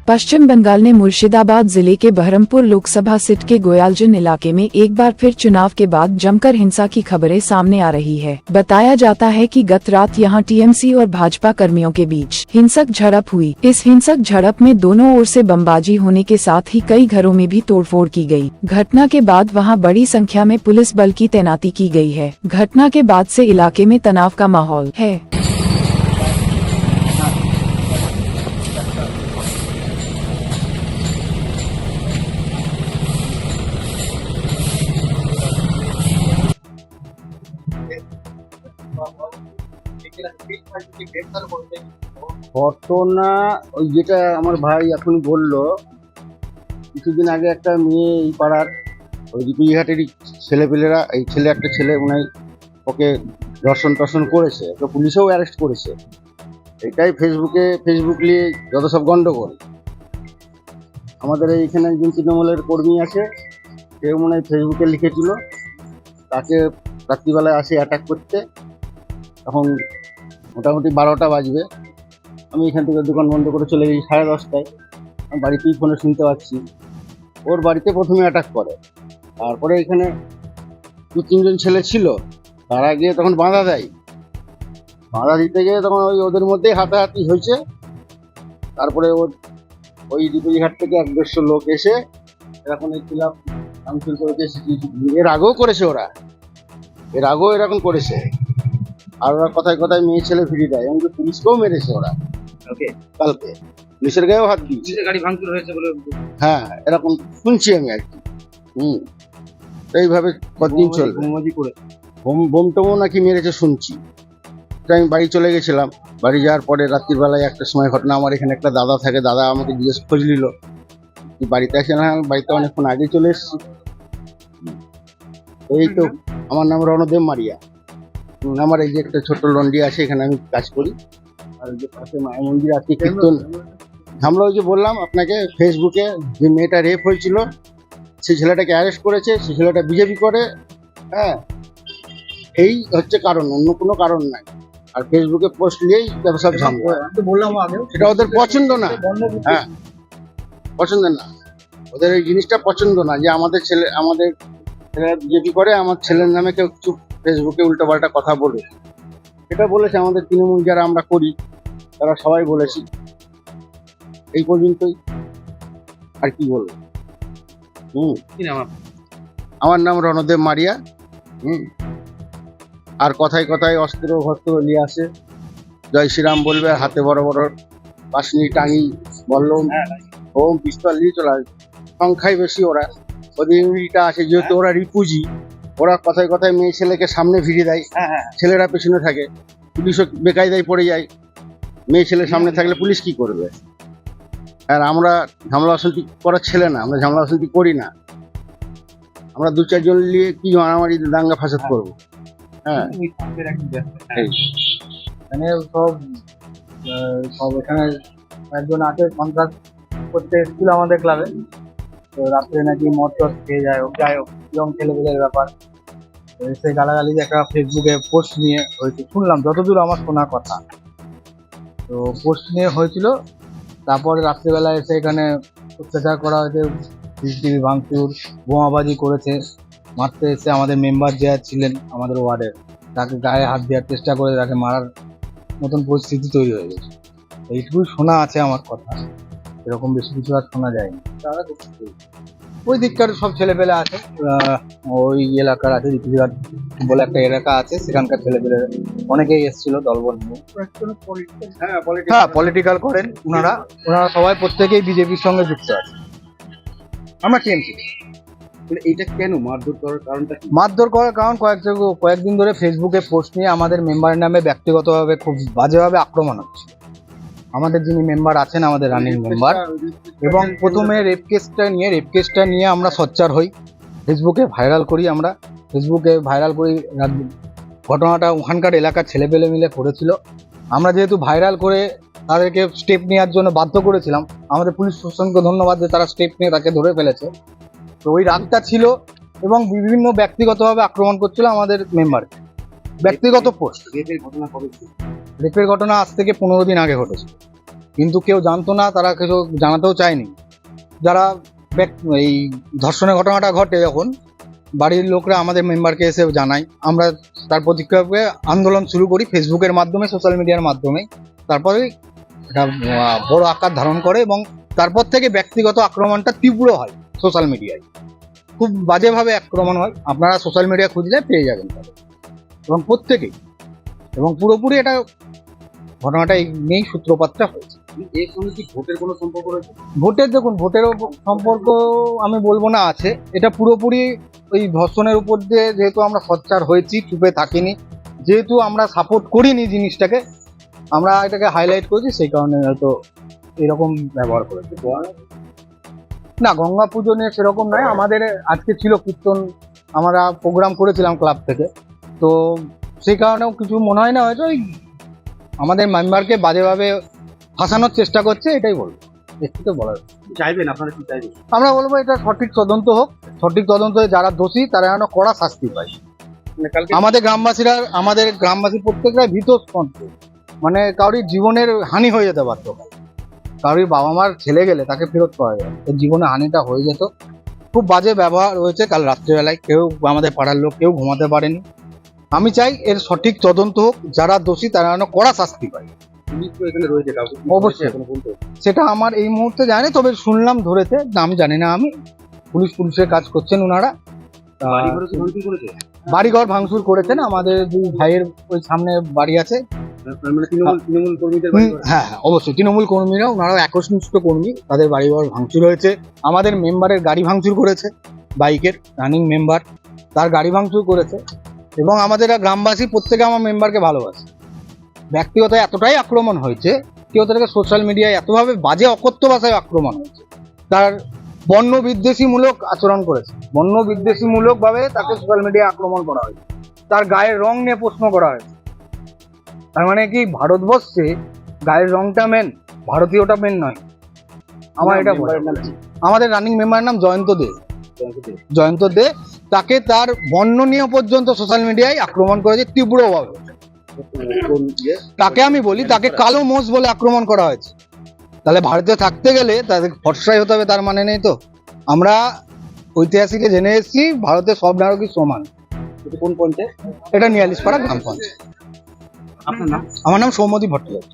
पश्चिम बंगाल ने मुर्शिदाबाद जिले के बहरमपुर लोकसभा सीट के गोयालजन इलाके में एक बार फिर चुनाव के बाद जमकर हिंसा की खबरें सामने आ रही है। बताया जाता है कि गत रात यहां टीएमसी और भाजपा कर्मियों के बीच हिंसक झड़प हुई। इस हिंसक झड़प में दोनों ओर से बमबाजी होने के साथ ही कई घरों में भी तोड़फोड़ की गई। घटना के बाद वहां बड़ी संख्या में पुलिस बल की तैनाती की गई है। घटना के बाद से इलाके में तनाव का माहौल है। ঘটনা ওই যেটা আমার ভাই এখন বললো, কিছুদিন আগে একটা মেয়ে এই পাড়ার ওই রিপুইহাটেরই ছেলেপেলেরা, এই একটা ছেলে মনে হয় ওকে দর্শন করেছে, ওকে পুলিশেও অ্যারেস্ট করেছে। এটাই ফেসবুক নিয়ে যত সব গন্ডগোল। আমাদের এইখানে একজন তৃণমূলের কর্মী আছে, কেউ মনে হয় ফেসবুকে লিখেছিল তাকে রাত্রিবেলায় আসে অ্যাটাক করতে। এখন মোটামুটি 12টা বাজবে, আমি এখান থেকে দোকান বন্ধ করে চলে গেছি 10:30টায়। আমি বাড়িতেই ফোনে শুনতে পাচ্ছি ওর বাড়িতে প্রথমে অ্যাটাক করে, তারপরে এখানে 2-3 জন ছেলে ছিল, তারা গিয়ে তখন বাধা দেয়। বাধা দিতে গিয়ে তখন ওদের মধ্যেই হাতাহাতি হয়েছে। তারপরে ওই রিপুইহাট থেকে 1-150 লোক এসে এখন এই ক্লাব কাউন্সিল করেছে। এর আগেও করেছে, এর আগেও এরকম করেছে। আর ওরা কথায় কথায় মেয়ে ছেলে ফিরিয়ে দেয়, এমনকি পুলিশকেও মেরেছে ওরা। কালকে পুলিশের গায়েও হাত দিয়েছে, গাড়ি ভাঙচুর হয়েছে বলে। হ্যাঁ, এরকম শুনছি আমি আর কি। এইভাবে কতদিন চলবে? বোম টোমও নাকি মেরেছে শুনছি। আমি বাড়ি চলে গেছিলাম, বাড়ি যাওয়ার পরে রাত্রির বেলায় একটা সময় ঘটনা। আমার এখানে একটা দাদা থাকে, দাদা আমাকে জিজ্ঞেস খোঁজ নিল বাড়িতে আসে না। বাড়িতে অনেকক্ষণ আগে চলে এসেছি। এই তো আমার নাম রণদেব মারিয়া। আমার এই যে একটা ছোট্ট লন্ডি আছে, এখানে আমি কাজ করি। আর যে পাশে মায়ের মন্দির আছে, কীর্তন। আমরা ওই যে বললাম আপনাকে, ফেসবুকে যে মেয়েটা রেপ হয়েছিল সেই ছেলেটাকে অ্যারেস্ট করেছে, সেই ছেলেটা বিজেপি করে। হ্যাঁ, এই হচ্ছে কারণ, অন্য কোনো কারণ নাই। আর ফেসবুকে পোস্ট নিয়েই সব ঝামেলা। বললাম আগে, সেটা ওদের পছন্দ না। হ্যাঁ, পছন্দ না ওদের, এই জিনিসটা পছন্দ না যে আমাদের ছেলেরা বিজেপি করে, আমার ছেলের নামে কেউ কিছু ফেসবুকে উল্টোপাল্টা কথা বলে। এটা বলেছে আমাদের তৃণমূল যারা আমরা করি, তারা সবাই বলেছি। এই পর্যন্তই, আর কি বলবো। আমার নাম রণদেব মারিয়া। আর কথায় কথায় অস্ত্র ভস্ত্র নিয়ে আসে, জয় শ্রীরাম বলবে, হাতে বড় বড় বাসনি টাঙি বললম হোম পিস্তল নিয়ে চলে আসবে। সংখ্যায় বেশি ওরা, ওদের ইউনিটটা আছে, যেহেতু ওরা রিপুজি। ওরা কথায় কথায় মেয়ে ছেলেকে সামনে ভিড়িয়ে দেয়, ছেলেরা পেছনে থাকে, পুলিশও বেকায়দায় পড়ে যায়। মেয়ে ছেলে সামনে থাকলে পুলিশ কি করবে? আর আমরা ঝামেলা অশান্তি করার ছেলে না, আমরা ঝামেলা অশান্তি করি না। আমরা 2-4 জন নিয়ে কি মারামারি দাঙ্গা ফাসাদ করবো? হ্যাঁ, এখানে সব এখানে একজন আছে সন্ত্রাস করতে এসেছিল আমাদের ক্লাবে। তো রাত্রে নাকি মদ টদ খেয়ে যায়, এবং ছেলেপেলের ব্যাপার। সেই গালাগালি যে একটা ফেসবুকে পোস্ট নিয়ে হয়েছে শুনলাম, যতদূর আমার শোনা কথা। তো পোস্ট নিয়ে হয়েছিল, তারপরে রাত্রিবেলা এসে এখানে অত্যাচার করা হয়েছে, সিসিটিভি ভাঙচুর, বোমাবাজি করেছে। মারতে এসে আমাদের মেম্বার যে ছিলেন আমাদের ওয়ার্ডের, তাকে গায়ে হাত দেওয়ার চেষ্টা করে তাকে মারার মতন পরিস্থিতি তৈরি হয়ে গেছে। এইটুকুই শোনা আছে আমার কথা, এরকম বেশি কিছু আর শোনা যায়নি। ওই দিককার সব ছেলেপেলে আছে, ওই এলাকার আছে, রিপুইহাট বলে একটা এলাকা আছে, সেখানকার ছেলেপেলে অনেকেই এসেছিল দলবল নিয়ে। হ্যাঁ, পলিটিক্যাল করেন ওনারা সবাই, প্রত্যেকেই বিজেপির সঙ্গে যুক্ত আছে। আমরা টিএমসি। এইটা কেন মারধর করার কারণটা? মারধর করার কারণ কয়েকদিন ধরে ফেসবুকে পোস্ট নিয়ে আমাদের মেম্বারের নামে ব্যক্তিগতভাবে খুব বাজেভাবে আক্রমণ হচ্ছে। আমাদের যিনি মেম্বার আছেন, আমাদের রানিং মেম্বার, এবং প্রথমে রেপ কেসটা নিয়ে আমরা সোচ্চার হই, ফেসবুকে ভাইরাল করি। ঘটনাটা ওখানকার এলাকার ছেলেপেলে মিলে করেছিল। আমরা যেহেতু ভাইরাল করে তাদেরকে স্টেপ নেওয়ার জন্য বাধ্য করেছিলাম, আমাদের পুলিশ প্রশাসনকে ধন্যবাদ যে তারা স্টেপ নিয়ে তাকে ধরে ফেলেছে। তো ওই রাগটা ছিল, এবং বিভিন্ন ব্যক্তিগতভাবে আক্রমণ করছিল আমাদের মেম্বারকে। ব্যক্তিগত পোস্ট। রেপের ঘটনা আজ থেকে 15 দিন আগে ঘটেছে। কিন্তু কেউ জানতো না, তারা কিছু জানাতেও চায়নি। যারা এই ধর্ষণের ঘটনাটা ঘটে যখন বাড়ির লোকরা আমাদের মেম্বারকে এসে জানায়, আমরা তার প্রতিক্রিয়া আন্দোলন শুরু করি ফেসবুকের মাধ্যমে, সোশ্যাল মিডিয়ার মাধ্যমে। তারপরে এটা বড় আকার ধারণ করে এবং তারপর থেকে ব্যক্তিগত আক্রমণটা তীব্র হয় সোশ্যাল মিডিয়ায়। খুব বাজেভাবে আক্রমণ হয়, আপনারা সোশ্যাল মিডিয়া খুঁজলে পেয়ে যাবেন তাদের, এবং প্রত্যেকেই, এবং পুরোপুরি এটা ঘটনাটা এই নিয়েই সূত্রপাতটা হয়েছে। এর সঙ্গে কি ভোটের কোনো সম্পর্ক রয়েছে? ভোটের দেখুন, ভোটের সম্পর্ক আমি বলবো না আছে, এটা পুরোপুরি ওই ধর্ষণের উপর দিয়ে, যেহেতু আমরা সোচ্চার হয়েছি, চুপে থাকিনি, যেহেতু আমরা সাপোর্ট করিনি জিনিসটাকে, আমরা এটাকে হাইলাইট করেছি, সেই কারণে হয়তো এরকম ব্যবহার করেছে। না, গঙ্গা পুজো নিয়ে সেরকম নয়, আমাদের আজকে ছিল কীর্তন, আমরা প্রোগ্রাম করেছিলাম ক্লাব থেকে, তো সেই কারণেও কিছু মনে হয় না, হয়তো ওই আমাদের মেম্বারকে বাজেভাবে ফাঁসানোর চেষ্টা করছে, এটাই বলবো, এর থেকে বলার। চাইবেন, আপনারা কি চাইবেন? আমরা বলবো এটা সঠিক তদন্ত হোক, সঠিক তদন্ত হয়ে যারা দোষী তারা যেন কড়া শাস্তি পায়। মানে কালকে আমাদের গ্রামবাসী প্রত্যেকটা ভীতস্পন্দ, মানে কারোর জীবনের হানি হয়ে যেতে পারতো, কারোর বাবা মার ছেলে গেলে তাকে ফেরত পাওয়া যায়, এর জীবনে হানিটা হয়ে যেত। খুব বাজে ব্যবহার হয়েছে কাল রাত্রিবেলায়, কেউ আমাদের পাড়ার লোক কেউ ঘুমাতে পারেনি। আমি চাই এর সঠিক তদন্ত হোক, যারা দোষী তারা যেন কড়া শাস্তি পায়। পুলিশ তো এখানে রয়েছে, কাউকে অবশ্যই। এখনো পর্যন্ত? সেটা আমার এই মুহূর্তে জানি, তবে শুনলাম ধরেছে, নাম জানি না আমি। পুলিশের কাজ করছেন ওনারা। বাড়িঘরে কি ভাঙচুর করেছে? বাড়িঘর ভাঙচুর করেছেন, আমাদের দুই ভাইয়ের ওই সামনে বাড়ি আছে। মানে তৃণমূল কর্মীদের বাড়িঘর? হ্যাঁ, অবশ্যই তৃণমূল কর্মীরা, ওনারাও একনিষ্ঠ কর্মী, তাদের বাড়িঘর ভাঙচুর হয়েছে। আমাদের মেম্বারের গাড়ি ভাঙচুর করেছে, বাইকের রানিং মেম্বার, তার গাড়ি ভাঙচুর করেছে। এবং আমাদের গ্রামবাসী প্রত্যেকে আমার মেম্বারকে ভালোবাসে। ব্যক্তিগত এতটাই আক্রমণ হয়েছে, কেউ তাদেরকে সোশ্যাল মিডিয়ায় এতভাবে বাজে অকথ্য ভাষায় আক্রমণ হয়েছে, তার বর্ণ বিদ্বেষীমূলক আচরণ করেছে, বর্ণ বিদ্বেষীমূলক ভাবে তাকে সোশ্যাল মিডিয়ায় আক্রমণ করা হয়েছে, তার গায়ের রং নিয়ে প্রশ্ন করা হয়েছে। তার মানে কি ভারতবর্ষে গায়ের রংটা মেন, ভারতীয়টা মেন নয়? আমার এটা বলার। আমাদের রানিং মেম্বারের নাম জয়ন্ত দে, তাকে তার বর্ণ নিয়ে পর্যন্ত সোশ্যাল মিডিয়ায় আক্রমণ করেছে তীব্রভাবে। তাকে আমি বলি, তাকে কালো মোষ বলে আক্রমণ করা হয়েছে। তাহলে ভারতে থাকতে গেলে তাদের ফর্সাই হতে হবে তার মানে নেই তো। আমরা ঐতিহাসিকে জেনে এসেছি ভারতে সব নাগরিক সমান। কোন পঞ্চায়েত? এটা নিয়ালিশপাড়া গ্রাম পঞ্চায়েত। আপনার নাম? আমার নাম সৌম্যদীপ ভট্টাচার্য।